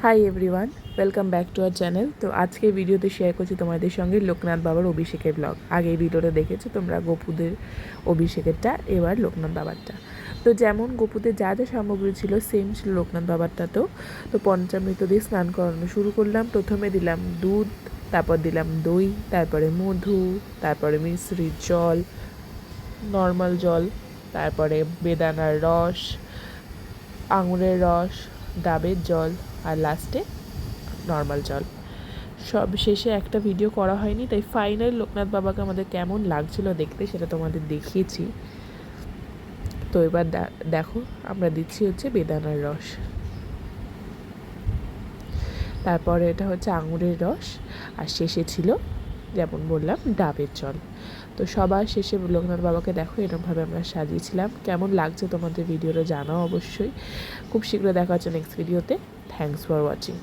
Hi everyone, welcome back to our channel. তো আজকে ভিডিওতে শেয়ার করছি তোমাদের সঙ্গে লোকনাথ বাবার অভিষেকের ব্লগ। আগে এই ভিডিওটা দেখেছো তোমরা গোপুদের অভিষেকেরটা, এবার লোকনাথ বাবারটা। তো যেমন গোপুদের যা যা সামগ্রী ছিল সেম ছিল লোকনাথ বাবারটাতেও। তো পঞ্চামৃত দিয়ে স্নান করানো শুরু করলাম। প্রথমে দিলাম দুধ, তারপর দিলাম দই, তারপরে মধু, তারপরে মিশ্রির জল, নর্মাল জল, তারপরে বেদানার রস, আঙুরের রস, ডাবের জল, আর লাস্টে নর্মাল জল। সব শেষে একটা ভিডিও করা হয়নি, তাই ফাইনাল লোকনাথ বাবাকে আমাদের কেমন লাগছিল দেখতে সেটা তোমাদের দেখিয়েছি। তো এবার দেখো আমরা দিচ্ছি হচ্ছে বেদানার রস, তারপরে এটা হচ্ছে আঙুরের রস, আর শেষে ছিল যেমন বললাম ডাবের জল। তো সবার শেষে লোকনাথ বাবাকে দেখো এরকমভাবে আমরা সাজিয়েছিলাম। কেমন লাগছে তোমাদের ভিডিওটা জানাও অবশ্যই। খুব শীঘ্র দেখা হচ্ছে নেক্সট ভিডিওতে। Thanks for watching.